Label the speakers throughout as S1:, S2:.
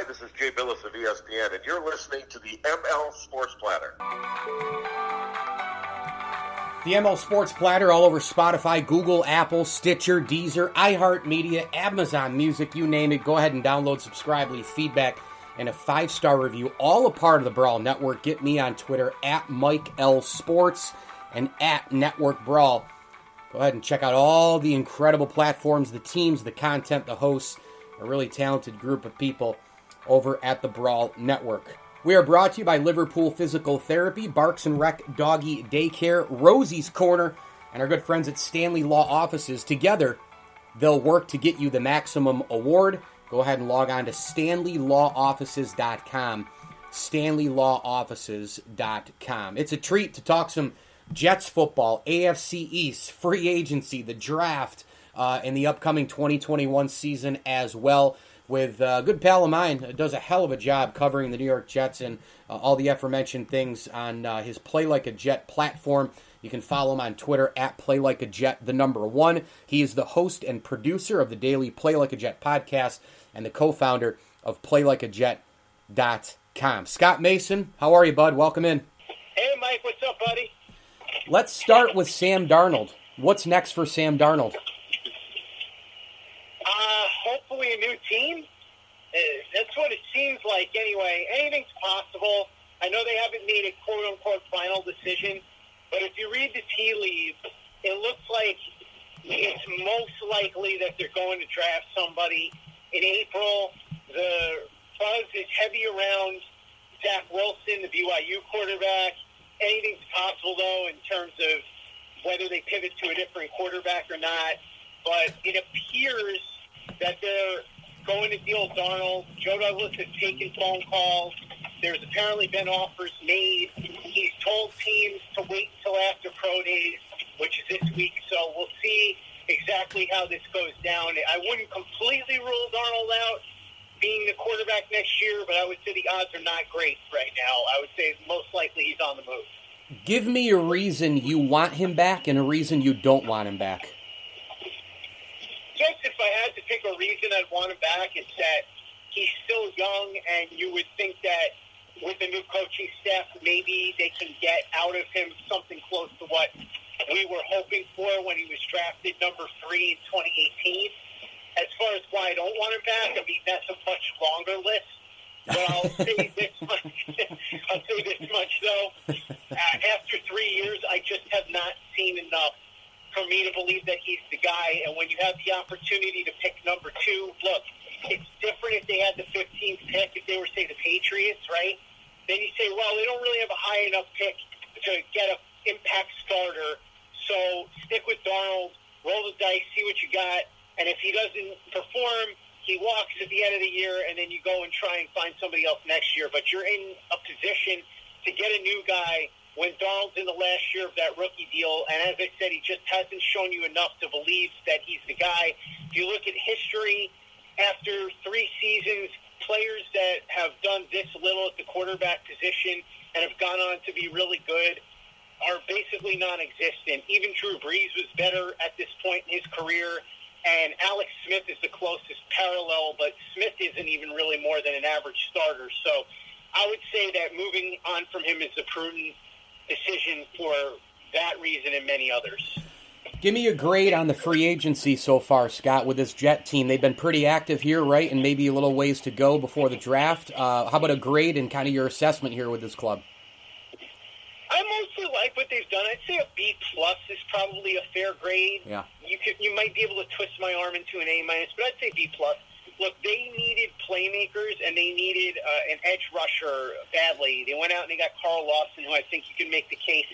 S1: Hi, this is Jay Billis of ESPN, and you're listening to the ML Sports Platter.
S2: The ML Sports Platter all over Spotify, Google, Apple, Stitcher, Deezer, iHeartMedia, Amazon Music, you name it. Go ahead and download, subscribe, leave feedback, and a 5-star review. All a part of the Brawl Network. Get me on Twitter at Mike L Sports and at Network Brawl. Go ahead and check out all the incredible platforms, the teams, the content, the hosts, a really talented group of people over at the Brawl Network. We are brought to you by Liverpool Physical Therapy, Barks and Rec Doggy Daycare, Rosie's Corner, and our good friends at Stanley Law Offices. Together, they'll work to get you the maximum award. Go ahead and log on to StanleyLawOffices.com. StanleyLawOffices.com. It's a treat to talk some Jets football, AFC East, free agency, the draft, and the upcoming 2021 season as well. With a good pal of mine, does a hell of a job covering the New York Jets and all the aforementioned things on his Play Like a Jet platform. You can follow him on Twitter at PlayLikeAJet, the number 1. He is the host and producer of the daily Play Like a Jet podcast and the co-founder of PlayLikeAJet.com. Scott Mason, how are you, bud? Welcome in.
S3: Hey, Mike, what's up, buddy?
S2: Let's start with Sam Darnold. What's next for Sam Darnold?
S3: Hopefully a new team. That's what it seems like anyway. Anything's possible. I know they haven't made a quote-unquote final decision, but if you read the tea leaves, it looks like it's most likely that they're going to draft somebody in April. The buzz is heavy around Zach Wilson, the BYU quarterback. Anything's possible, though, in terms of whether they pivot to a different quarterback or not. But it appears that they're going to deal Darnold. Joe Douglas has taken phone calls. There's apparently been offers made. He's told teams to wait until after pro days, which is this week. So we'll see exactly how this goes down. I wouldn't completely rule Darnold out being the quarterback next year, but I would say the odds are not great right now. I would say most likely he's on the move.
S2: Give me a reason you want him back and a reason you don't want him back.
S3: Just if I had to pick a reason I'd want him back, it's that he's still young, and you would think that with the new coaching staff, maybe they can get out of him something close to what we were hoping for when he was drafted number 3 in 2018. As far as why I don't want him back, I mean, that's a much longer list. But I'll say this much, though. After 3 years, I just have not seen enough for me to believe that he's the guy. And when you have the opportunity to pick number 2, look, it's different if they had the 15th pick, if they were, say, the Patriots, right? Then you say, well, they don't really have a high enough pick to get an impact starter. So stick with Darnold, roll the dice, see what you got. And if he doesn't perform, he walks at the end of the year, and then you go and try and find somebody else next year. But you're in a position to get a new guy when Darnold's in the last year of that rookie deal. And as I said, he just hasn't shown you enough to believe that he's the guy. If you look at history, after 3 seasons, players that have done this little at the quarterback position and have gone on to be really good are basically non-existent. Even Drew Brees was better at this point in his career, and Alex Smith is the closest parallel, but Smith isn't even really more than an average starter. So I would say that moving on from him is a prudent decision for that reason and many others.
S2: Give me a grade on the free agency so far, Scott, with this Jet team. They've been pretty active here, right? And maybe a little ways to go before the draft. How about a grade and kind of your assessment here with this club?
S3: I mostly like what they've done. I'd say a B+ is probably a fair grade.
S2: Yeah.
S3: You might be able to twist my arm into an A-, but I'd say B+. Look, they needed playmakers, and they needed an edge rusher badly. They went out and they got Carl Lawson, who I think you can make the case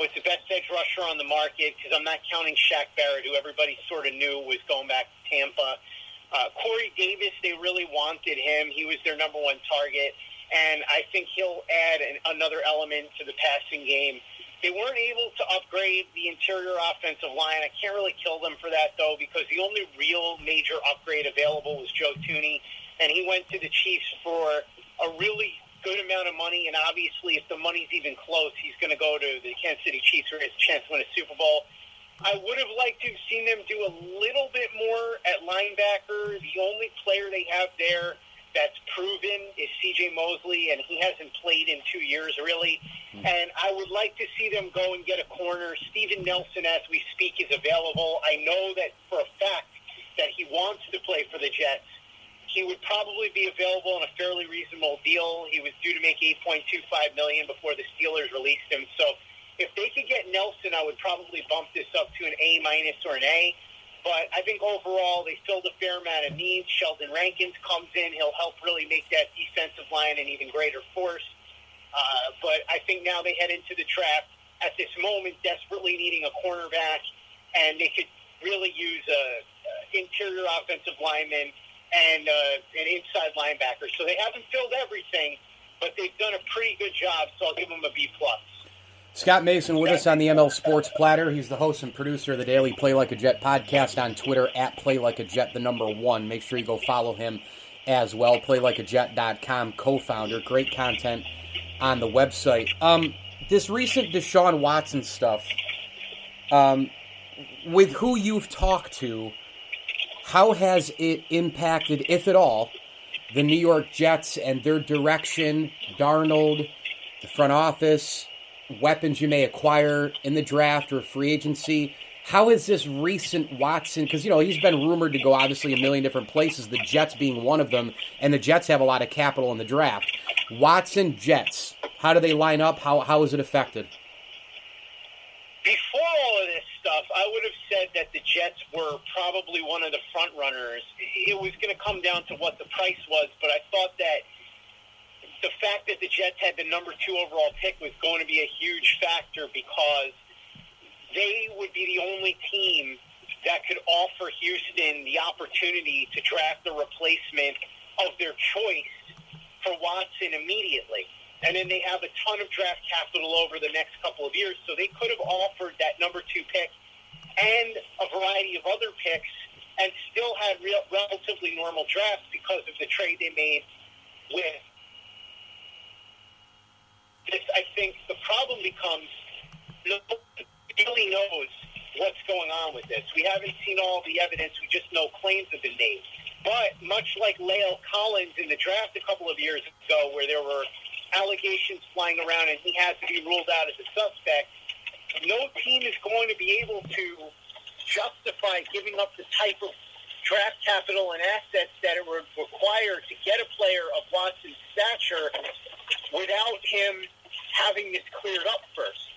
S3: was the best edge rusher on the market, because I'm not counting Shaq Barrett, who everybody sort of knew was going back to Tampa. Corey Davis, they really wanted him. He was their number 1 target, and I think he'll add another element to the passing game. They weren't able to upgrade the interior offensive line. I can't really kill them for that, though, because the only real major upgrade available was Joe Thuney, and he went to the Chiefs for a really good amount of money, and obviously if the money's even close, he's going to go to the Kansas City Chiefs for his chance to win a Super Bowl. I would have liked to have seen them do a little bit more at linebacker. The only player they have there that's proven is C.J. Mosley, and he hasn't played in 2 years, really. And I would like to see them go and get a corner. Steven Nelson, as we speak, is available. I know that for a fact that he wants to play for the Jets. He would probably be available on a fairly reasonable deal. He was due to make $8.25 million before the Steelers released him. So if they could get Nelson, I would probably bump this up to an A- or an A. But I think overall they filled a fair amount of needs. Sheldon Rankins comes in. He'll help really make that defensive line an even greater force. But I think now they head into the draft at this moment desperately needing a cornerback, and they could really use an interior offensive lineman and an inside linebacker. So they haven't filled everything, but they've done a pretty good job, so I'll give them a B+.
S2: Scott Mason with us on the ML Sports Platter. He's the host and producer of the daily Play Like a Jet podcast on Twitter, at PlayLikeAJet, the number 1. Make sure you go follow him as well. PlayLikeAJet.com, co-founder. Great content on the website. This recent Deshaun Watson stuff, with who you've talked to, how has it impacted, if at all, the New York Jets and their direction, Darnold, the front office, weapons you may acquire in the draft or free agency? How is this recent Watson, because, he's been rumored to go obviously a million different places, the Jets being one of them, and the Jets have a lot of capital in the draft. Watson, Jets, how do they line up? How is it affected?
S3: Before all of this stuff, I would have said that the Jets were probably one of the front runners. It was going to come down to what the price was, but I thought that the fact that the Jets had the number 2 overall pick was going to be a huge factor because they would be the only team that could offer Houston the opportunity to draft a replacement of their choice for Watson immediately. And then they have a ton of draft capital over the next couple of years, so they could have offered that number 2 pick and a variety of other picks and still had relatively normal drafts because of the trade they made with this. I think the problem becomes nobody really knows what's going on with this. We haven't seen all the evidence. We just know claims have been made. But much like La'el Collins in the draft a couple of years ago where there were allegations flying around and he had to be ruled out as a suspect, no team is going to be able to justify giving up the type of draft capital and assets that it would require to get a player of Watson's stature without him having this cleared up first.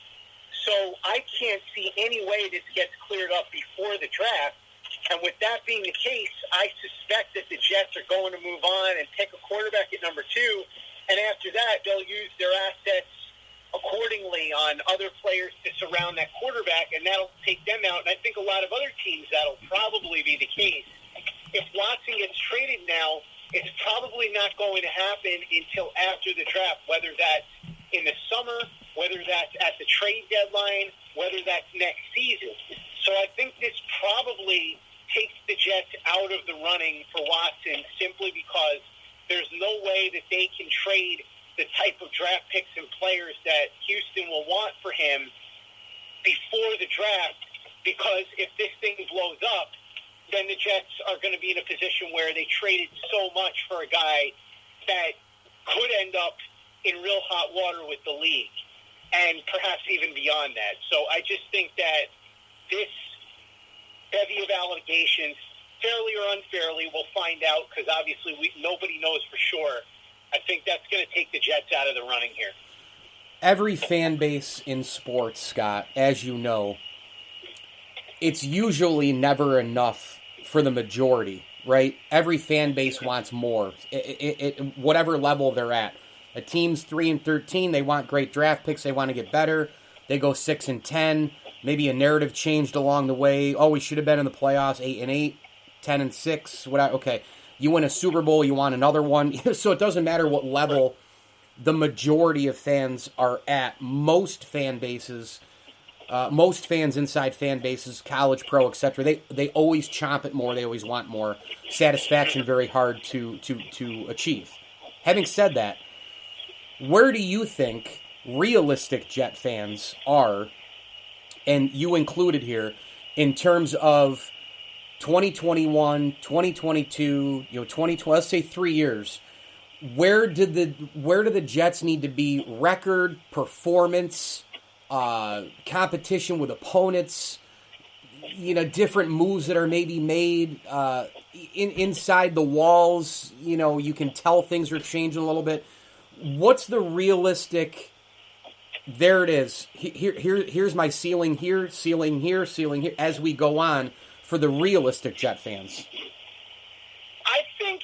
S3: So I can't see any way this gets cleared up before the draft. And with that being the case, I suspect that the Jets are going to move on and pick a quarterback at number 2. And after that, they'll use their assets accordingly on other players to surround that quarterback, and that'll take them out. And I think a lot of other teams, that'll probably be the case. If Watson gets traded now, it's probably not going to happen until after the draft, whether that's in the summer, whether that's at the trade deadline, whether that's next season. So I think this probably takes the Jets out of the running for Watson simply because there's no way that they can trade the type of draft picks and players that Houston will want for him before the draft, because if this thing blows up, then the Jets are going to be in a position where they traded so much for a guy that could end up in real hot water with the league, and perhaps even beyond that. So I just think that this bevy of allegations, fairly or unfairly, we'll find out, because obviously nobody knows for sure. I think that's going to take the Jets out of the running here.
S2: Every fan base in sports, Scott, as you know, it's usually never enough for the majority, right? Every fan base wants more, whatever level they're at. A team's 3-13, they want great draft picks, they want to get better. They go 6-10. Maybe a narrative changed along the way. Oh, we should have been in the playoffs, 8-8, 10-6. Whatever. Okay, you win a Super Bowl, you want another one. So it doesn't matter what level the majority of fans are at. Most fan bases, most fans inside fan bases, college, pro, etc., they always chomp at more. They always want more. Satisfaction very hard to achieve. Having said that, where do you think realistic Jet fans are, and you included here, in terms of 2021, 2022, 2020, let's say 3 years, where do the Jets need to be? Record, performance, competition with opponents, different moves that are maybe made inside the walls. You can tell things are changing a little bit. What's the realistic? There it is. Here's my ceiling here, ceiling here, ceiling here, as we go on for the realistic Jet fans.
S3: I think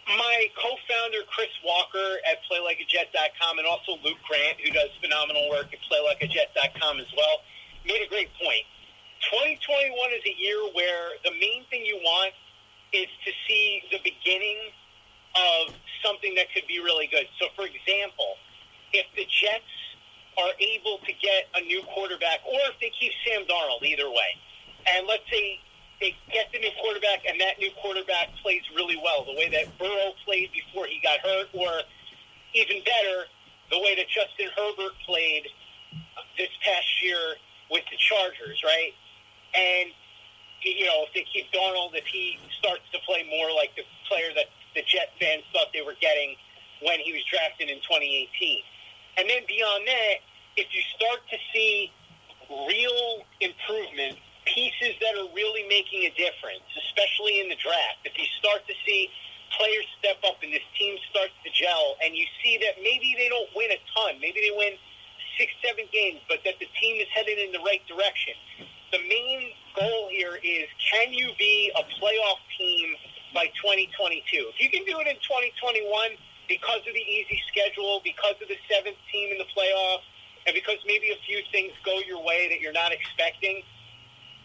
S3: my co-founder, Chris Walker at PlayLikeAJet.com, and also Luke Grant, who does phenomenal work at PlayLikeAJet.com as well, made a great point. 2021 is a year where the main thing you want is to see the beginning of something that could be really good. So, for example, if the Jets are able to get a new quarterback, or if they keep Sam Darnold, either way, and let's say they get the new quarterback and that new quarterback plays really well, the way that Burrow played before he got hurt, or even better, the way that Justin Herbert played this past year with the Chargers, right? And, if they keep Darnold, if he starts to play more like the player that the Jet fans thought they were getting when he was drafted in 2018. And then beyond that, if you start to see real improvement, pieces that are really making a difference, especially in the draft, if you start to see players step up and this team starts to gel, and you see that maybe they don't win a ton, maybe they win 6-7 games, but that the team is headed in the right direction. The main goal here is, can you be a playoff team by 2022? If you can do it in 2021 because of the easy schedule, because of the 7th team in the playoffs, and because maybe a few things go your way that you're not expecting,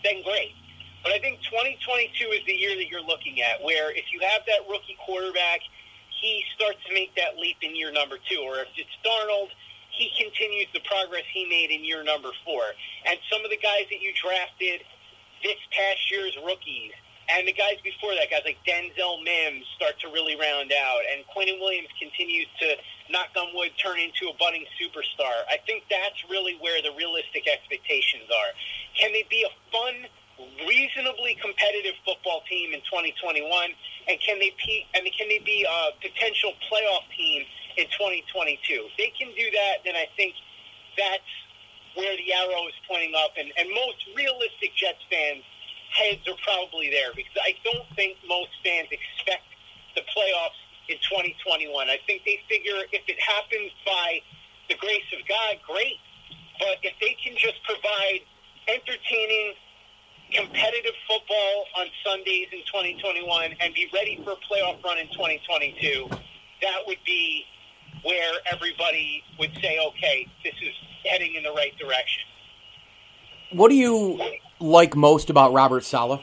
S3: then great. But I think 2022 is the year that you're looking at, where if you have that rookie quarterback, he starts to make that leap in year number 2. Or if it's Darnold, he continues the progress he made in year number 4. And some of the guys that you drafted this past year's rookies, and the guys before that, guys like Denzel Mims, start to really round out. And Quinnen Williams continues to, knock on wood, turn into a budding superstar. I think that's really where the realistic expectations are. Can they be a fun, reasonably competitive football team in 2021? And can they be a potential playoff team in 2022? If they can do that, then I think that's where the arrow is pointing up. And most realistic Jets fans' heads are probably there, because I don't think most fans expect the playoffs in 2021. I think they figure if it happens by the grace of God, great. But if they can just provide entertaining, competitive football on Sundays in 2021 and be ready for a playoff run in 2022, that would be where everybody would say, okay, this is heading in the right direction.
S2: What do you like most about Robert Saleh?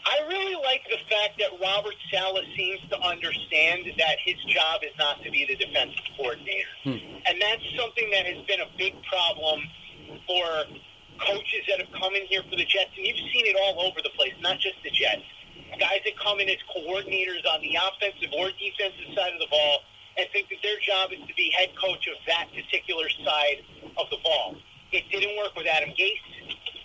S3: I really like the fact that Robert Saleh seems to understand that his job is not to be the defensive coordinator. And that's something that has been a big problem for coaches that have come in here for the Jets. And you've seen it all over the place, not just the Jets. Guys that come in as coordinators on the offensive or defensive side of the ball and think that their job is to be head coach of that particular side of the ball. It didn't work with Adam Gase.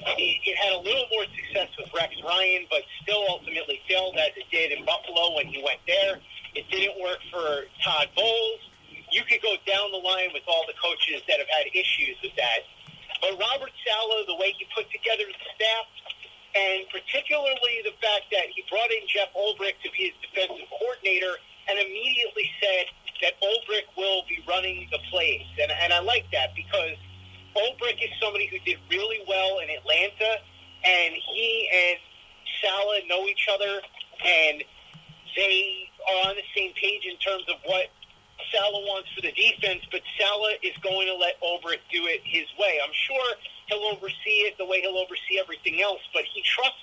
S3: It had a little more success with Rex Ryan, but still ultimately failed as it did in Buffalo when he went there. It didn't work for Todd Bowles. You could go down the line with all the coaches that have had issues with that. But Robert Saleh, the way he put together the staff, and particularly the fact that he brought in Jeff Ulbrich to be his defensive coordinator and immediately said that Ulbrich will be running the plays. And I like that, because Ulbrich is somebody who did really well in Atlanta, and he and Saleh know each other, and they are on the same page in terms of what Saleh wants for the defense, but Saleh is going to let Ulbrich do it his way. I'm sure he'll oversee it the way he'll oversee everything else, but he trusts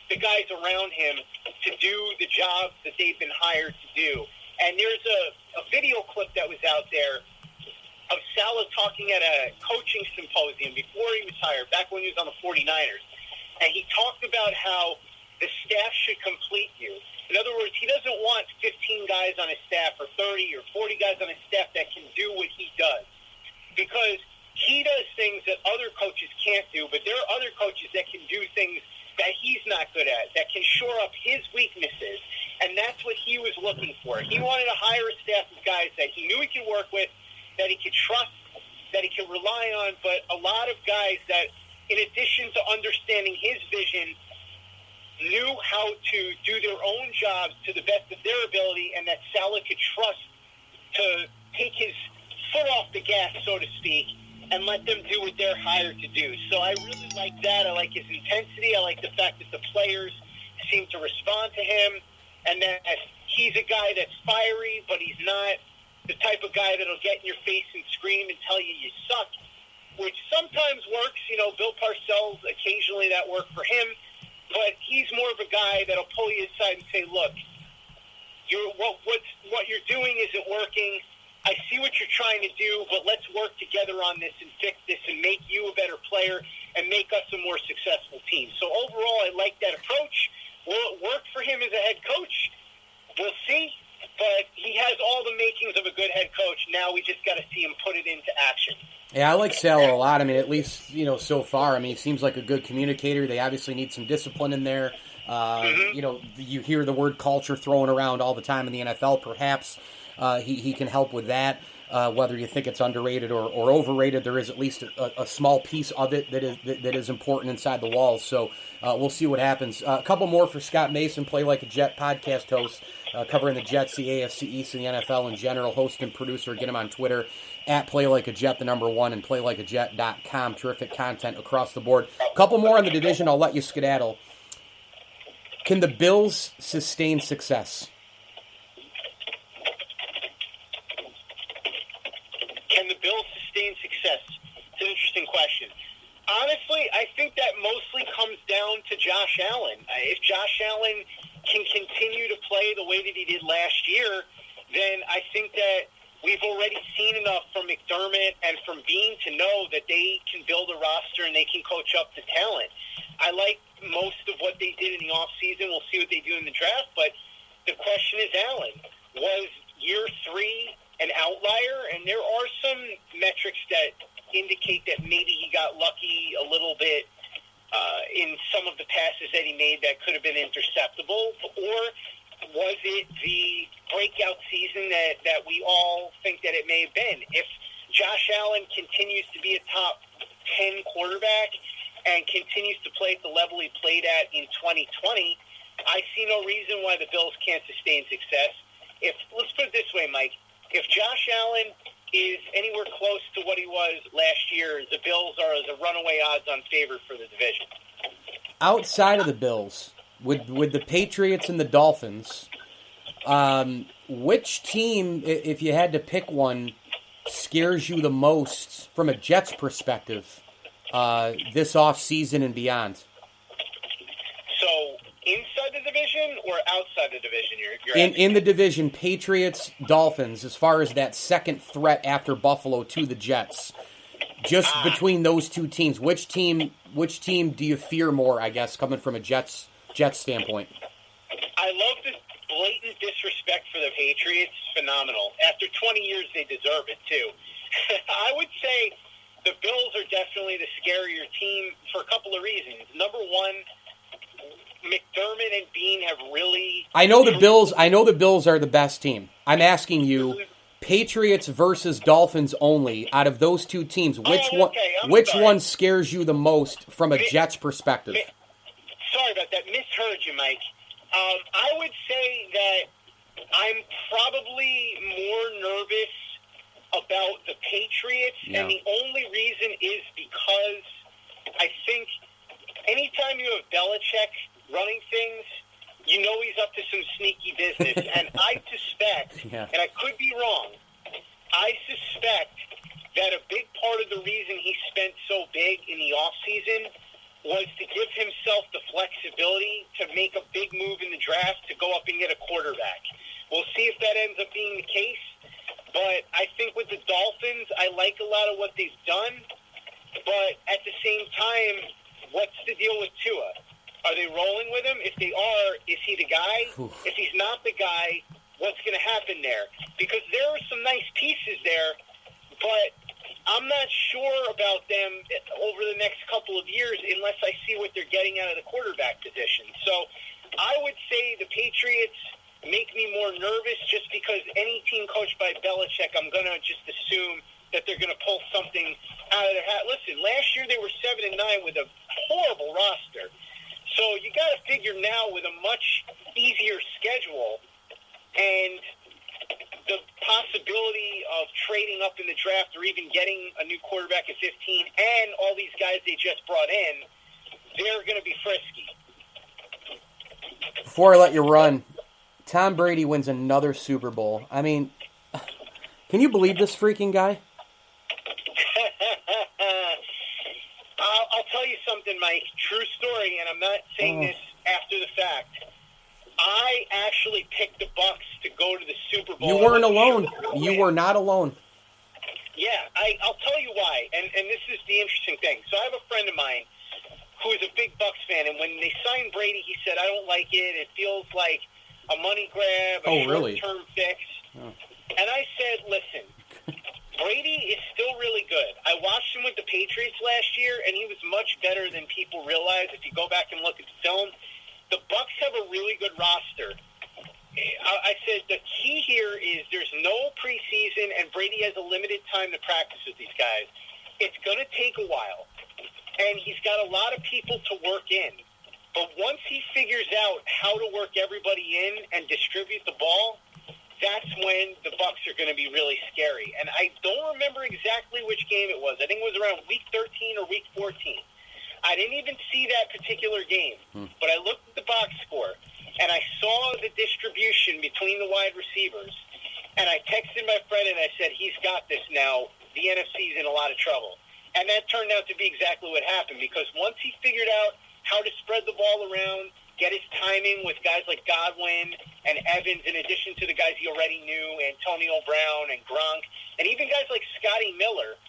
S3: the guys around him to do the job that they've been hired to do. And there's a video clip that was out there of Saleh talking at a coaching symposium before he was hired, back when he was on the 49ers. And he talked about how the staff should complete you. In other words, he doesn't want 15 guys on his staff or 30 or 40 guys on his staff that can do what he does. Because he does things that other coaches can't do, but there are other coaches that can do things that he's not good at, that can shore up his weaknesses. And that's what he was looking for. He wanted to hire a staff of guys that he knew he could work with, that he could trust, that he could rely on, but a lot of guys that, in addition to understanding his vision, knew how to do their own jobs to the best of their ability, and that Saleh could trust to take his foot off the gas, so to speak, and let them do what they're hired to do. So I really like that. I like his intensity. I like the fact that the players seem to respond to him, and that he's a guy that's fiery, but he's not the type of guy that'll get in your face and scream and tell you you suck, which sometimes works. You know, Bill Parcells, occasionally that worked for him, but he's more of a guy that'll pull you aside and say, look, what you're doing isn't working. I see what you're trying to do, but let's work together on this and fix this and make you a better player and make us a more successful team. So overall, I like that approach. Will it work for him as a head coach? We'll see, but he has all the makings of a good head coach. Now we just got to see him put it into action.
S2: Yeah, I like Saleh a lot. I mean, at least, you know, so far. I mean, he seems like a good communicator. They obviously need some discipline in there. You know, you hear the word culture thrown around all the time in the NFL. Perhaps he can help with that. Whether you think it's underrated or overrated, there is at least a small piece of it that is important inside the walls. So we'll see what happens. A couple more for Scott Mason, Play Like a Jet podcast host, covering the Jets, the AFC East, and the NFL in general. Host and producer. Get him on Twitter at PlayLikeAJet, the number 1, and PlayLikeAJet.com. Terrific content across the board. A couple more in the division. I'll let you skedaddle. Can the Bills sustain success?
S3: Can the Bills sustain success? It's an interesting question. Honestly, I think that mostly comes down to Josh Allen. If Josh Allen can continue to play the way that he did last year, then I think that we've already seen enough from McDermott and from Bean to know that they can build a roster and they can coach up the talent. I like most of what they did in the offseason. We'll see what they do in the draft, but the question is, Allen, was year 3 an outlier? And there are some metrics that indicate that maybe he got lucky a little bit in some of the passes that he made that could have been interceptable, or was it the breakout season that we all think that it may have been? If Josh Allen continues to be a top 10 quarterback and continues to play at the level he played at in 2020, I see no reason why the Bills can't sustain success. Let's put it this way, Mike. If Josh Allen is anywhere close to what he was last year, the Bills are the runaway odds-on favorite for the division.
S2: Outside of the Bills, with the Patriots and the Dolphins, which team, if you had to pick one, scares you the most from a Jets perspective this offseason and beyond?
S3: So inside the division or outside the division?
S2: In the division, Patriots, Dolphins, as far as that second threat after Buffalo to the Jets. Just between those two teams, which team do you fear more, I guess, coming from a Jets standpoint?
S3: I love the blatant disrespect for the Patriots. Phenomenal. After 20 years, they deserve it, too. I would say the Bills are definitely the scarier team for a couple of reasons. Number one, McDermott and Bean have really... I know the
S2: Bills are the best team. I'm asking you, Patriots versus Dolphins only, out of those two teams, which one scares you the most from a Jets perspective?
S3: Sorry about that. Misheard you, Mike. I would say that I'm probably more nervous about the Patriots, and the only reason is because I think anytime you have Belichick running things, you know he's up to some sneaky business. And I suspect, and I could be wrong, I suspect that a big part of the reason he spent so big in the offseason was to give himself the flexibility to make a big move in the draft to go up and get a quarterback. We'll see if that ends up being the case. But I think with the Dolphins, I like a lot of what they've done. But at the same time, what's the deal with Tua? Are they rolling with him? If they are, is he the guy? If he's not the guy, what's going to happen there? Because there are some nice pieces there, but I'm not sure about them. over the next couple of years unless I see what they're getting out of the quarterback position. So I would say the Patriots make me more nervous just because any team coached by Belichick, I'm going to just assume that they're going to pull something out of their hat. Listen, last year they were 7-9 with a horrible roster. So you got to figure now with a much easier schedule and the possibility of trading up in the draft or even getting a new quarterback at 15 and all these guys they just brought in, they're going to be frisky.
S2: Before I let you run, Tom Brady wins another Super Bowl. I mean, can you believe this freaking guy?
S3: I'll tell you something, Mike. True story, and I'm not saying this after the fact. I actually picked the Bucs to go to the Super Bowl.
S2: You weren't alone. You were not alone.
S3: Yeah, I'll tell you why, and this is the interesting thing. So I have a friend of mine who is a big Bucs fan, and when they signed Brady, he said, I don't like it. It feels like a money grab, a short-term fix. Oh. And I said, listen, Brady is still really good. I watched him with the Patriots last year, and he was much better than people realize. If you go back and look at the film, the Bucs have a really good roster. I said the key here is there's no preseason, and Brady has a limited time to practice with these guys. It's going to take a while, and he's got a lot of people to work in. But once he figures out how to work everybody in and distribute the ball, that's when the Bucs are going to be really scary. And I don't remember exactly which game it was. I think it was around week 13 or week 14. I didn't even see that particular game, but I looked at the box score, and I saw the distribution between the wide receivers, and I texted my friend, and I said, he's got this now. The NFC's in a lot of trouble. And that turned out to be exactly what happened, because once he figured out how to spread the ball around, get his timing with guys like Godwin and Evans, in addition to the guys he already knew, Antonio Brown and Gronk, and even guys like Scotty Miller,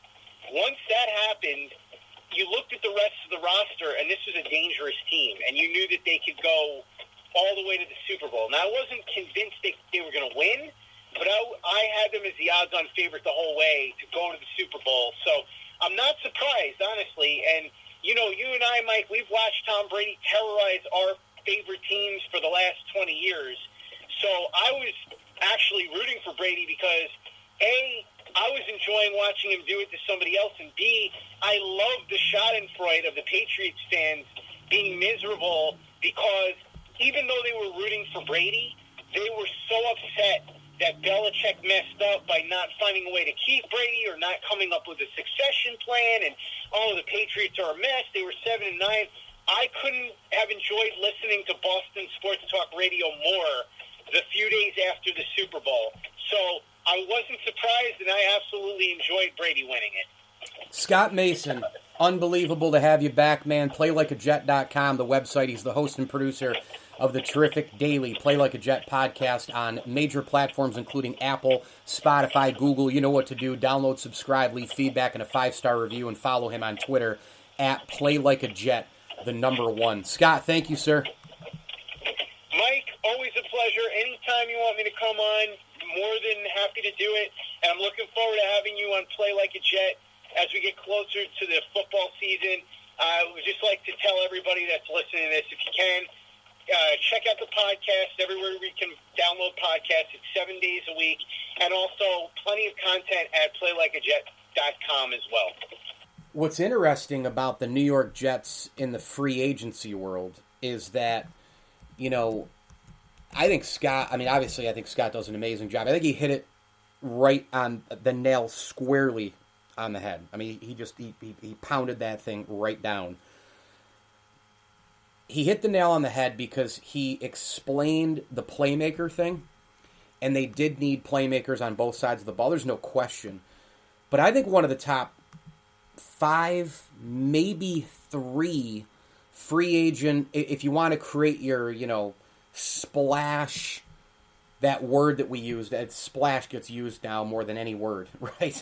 S3: once that happened, you looked at the rest of the roster, and this was a dangerous team, and you knew that they could go all the way to the Super Bowl. Now, I wasn't convinced they were going to win, but I had them as the odds-on favorite the whole way to go to the Super Bowl. So I'm not surprised, honestly. And, you know, you and I, Mike, we've watched Tom Brady terrorize our favorite teams for the last 20 years. So I was actually rooting for Brady because, A, I was enjoying watching him do it to somebody else, and B, I love the schadenfreude of the Patriots fans being miserable because even though they were rooting for Brady, they were so upset that Belichick messed up by not finding a way to keep Brady or not coming up with a succession plan, and, the Patriots are a mess. They were 7-9. I couldn't have enjoyed listening to Boston Sports Talk Radio more the few days after the Super Bowl. So I wasn't surprised, and I absolutely enjoyed Brady winning it.
S2: Scott Mason, unbelievable to have you back, man. PlayLikeAJet.com, the website. He's the host and producer of the terrific daily Play Like a Jet podcast on major platforms, including Apple, Spotify, Google. You know what to do. Download, subscribe, leave feedback, and a 5-star review, and follow him on Twitter at PlayLikeAJet, the number 1. Scott, thank you, sir.
S3: Mike, always a pleasure. Anytime you want me to come on, more than happy to do it. And I'm looking forward to having you on Play Like a Jet as we get closer to the football season. I would just like to tell everybody that's listening to this, if you can, check out the podcast everywhere we can download podcasts. It's 7 days a week. And also plenty of content at PlayLikeAJet.com as well.
S2: What's interesting about the New York Jets in the free agency world is that, you know, I think Scott does an amazing job. I think he hit it right on the nail, squarely on the head. I mean, he pounded that thing right down. He hit the nail on the head because he explained the playmaker thing, and they did need playmakers on both sides of the ball. There's no question. But I think one of the top 5, maybe 3 free agent, if you want to create your, splash, that word that we use, that splash gets used now more than any word, right?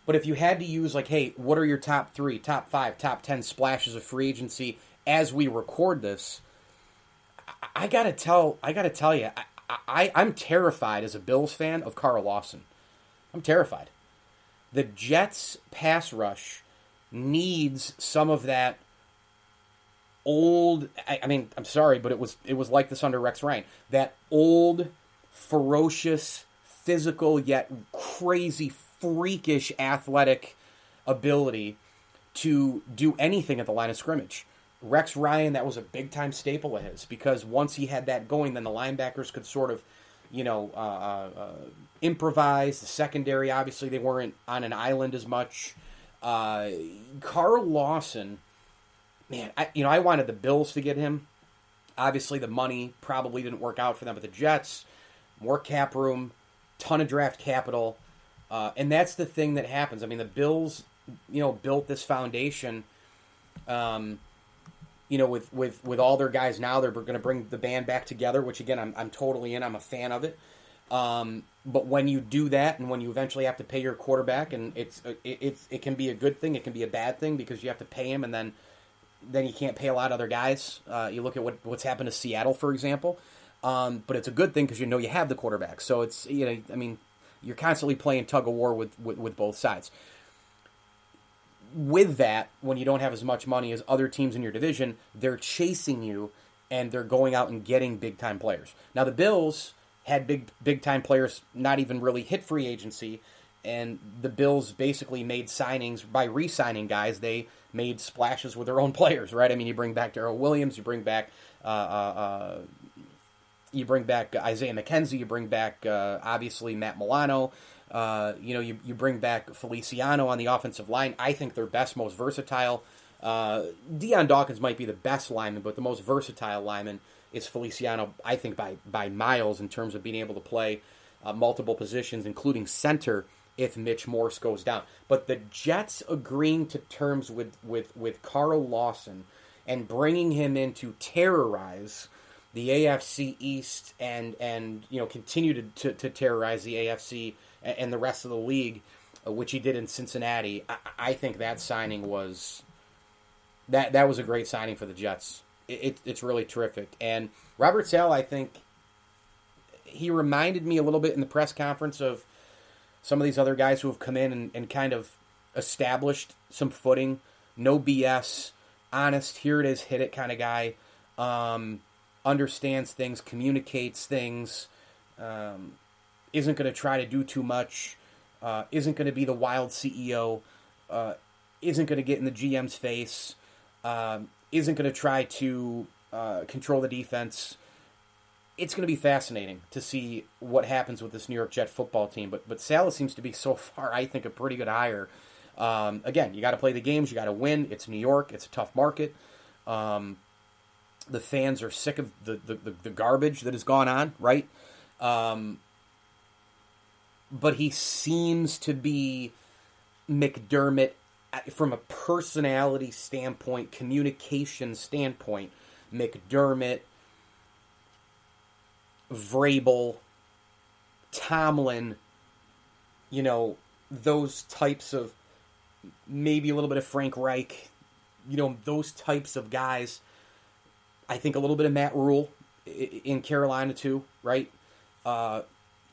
S2: But if you had to use, like, hey, what are your top 3, top 5, top 10 splashes of free agency as we record this, I gotta tell you, I'm terrified as a Bills fan of Carl Lawson. I'm terrified. The Jets' pass rush needs some of that old, I mean, I'm sorry, but it was like this under Rex Ryan. That old, ferocious, physical, yet crazy, freakish athletic ability to do anything at the line of scrimmage. Rex Ryan, that was a big-time staple of his, because once he had that going, then the linebackers could sort of, improvise. The secondary, obviously, they weren't on an island as much. Carl Lawson, man, I wanted the Bills to get him. Obviously, the money probably didn't work out for them, but the Jets, more cap room, ton of draft capital, and that's the thing that happens. I mean, the Bills, built this foundation, with all their guys now. They're going to bring the band back together, which again, I'm totally in. I'm a fan of it. But when you do that, and when you eventually have to pay your quarterback, and it can be a good thing, it can be a bad thing, because you have to pay him, and then you can't pay a lot of other guys. You look at what's happened to Seattle, for example. But it's a good thing because you have the quarterback. So it's you're constantly playing tug of war with both sides. With that, when you don't have as much money as other teams in your division, they're chasing you, and they're going out and getting big-time players. Now, the Bills had big-time players not even really hit free agency, and the Bills basically made signings by re-signing guys. They made splashes with their own players, right? I mean, you bring back Darrell Williams, you bring back Isaiah McKenzie, you bring back obviously Matt Milano. You bring back Feliciano on the offensive line. I think their best, most versatile. Deion Dawkins might be the best lineman, but the most versatile lineman is Feliciano, I think, by miles, in terms of being able to play multiple positions, including center, if Mitch Morse goes down. But the Jets agreeing to terms with Carl Lawson and bringing him in to terrorize the AFC East and continue to terrorize the AFC and the rest of the league, which he did in Cincinnati. I think that signing was that was a great signing for the Jets. It's really terrific. And Robert Saleh, I think, he reminded me a little bit in the press conference of some of these other guys who have come in and kind of established some footing. No BS, honest, here it is, hit it kind of guy. Understands things, communicates things, isn't going to try to do too much, isn't going to be the wild CEO, isn't going to get in the GM's face, isn't going to try to control the defense. It's going to be fascinating to see what happens with this New York Jet football team. But Saleh seems to be, so far, I think, a pretty good hire. Again, you got to play the games, you got to win. It's New York, it's a tough market. The fans are sick of the garbage that has gone on, right? But he seems to be McDermott from a personality standpoint, communication standpoint. McDermott, Vrabel, Tomlin, those types of, maybe a little bit of Frank Reich, those types of guys. I think a little bit of Matt Rule in Carolina too, right?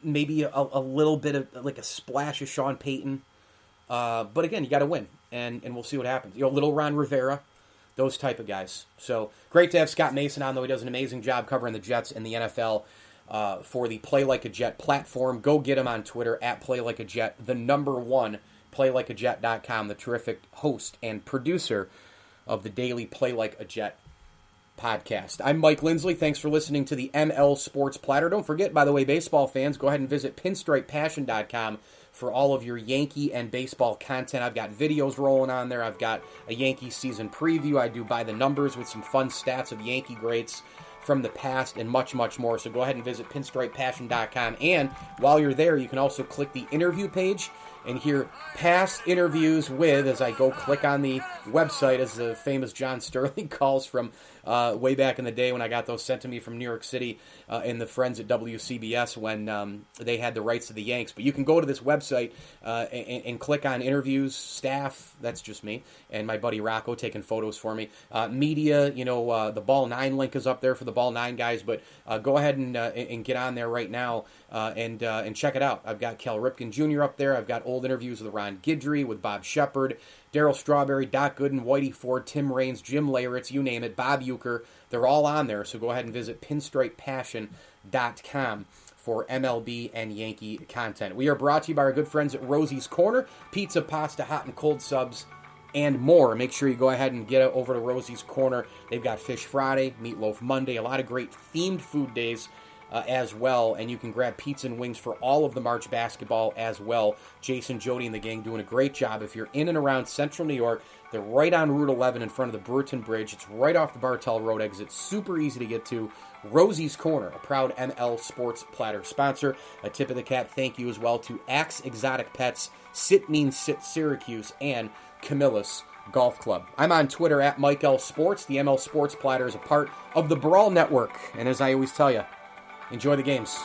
S2: Maybe a little bit of, like, a splash of Sean Payton. But again, you got to win, and we'll see what happens. Little Ron Rivera, those type of guys. So great to have Scott Mason on, though. He does an amazing job covering the Jets and the NFL for the Play Like a Jet platform. Go get him on Twitter at Play Like a Jet, the #1 PlayLikeAJet.com, the terrific host and producer of the daily Play Like a Jet podcast. I'm Mike Lindsley. Thanks for listening to the ML Sports Platter. Don't forget, by the way, baseball fans, go ahead and visit PinstripePassion.com for all of your Yankee and baseball content. I've got videos rolling on there. I've got a Yankee season preview. I do by the numbers with some fun stats of Yankee greats from the past and much, much more. So go ahead and visit PinstripePassion.com. And while you're there, you can also click the interview page and hear past interviews with, as I go click on the website, as the famous John Sterling calls from way back in the day when I got those sent to me from New York City and the friends at WCBS when they had the rights to the Yanks. But you can go to this website and click on interviews, staff, that's just me, and my buddy Rocco taking photos for me. Media, the Ball 9 link is up there for the Ball 9 guys, but go ahead and get on there right now and check it out. I've got Cal Ripken Jr. up there. I've got old interviews with Ron Guidry, with Bob Shepard, Darryl Strawberry, Doc Gooden, Whitey Ford, Tim Raines, Jim Leyritz, you name it, Bob Uecker. They're all on there, so go ahead and visit pinstripepassion.com for MLB and Yankee content. We are brought to you by our good friends at Rosie's Corner, pizza, pasta, hot and cold subs, and more. Make sure you go ahead and get over to Rosie's Corner. They've got Fish Friday, Meatloaf Monday, a lot of great themed food days as well, and you can grab pizza and wings for all of the March basketball as well. Jason, Jody, and the gang doing a great job. If you're in and around central New York, they're right on Route 11 in front of the Brewerton Bridge. It's right off the Bartell Road exit. Super easy to get to. Rosie's Corner, a proud ML Sports Platter sponsor. A tip of the cap thank you as well to Axe Exotic Pets, Sit Means Sit Syracuse, and Camillus Golf Club. I'm on Twitter at Mike L. Sports. The ML Sports Platter is a part of the Brawl Network. And as I always tell you, enjoy the games.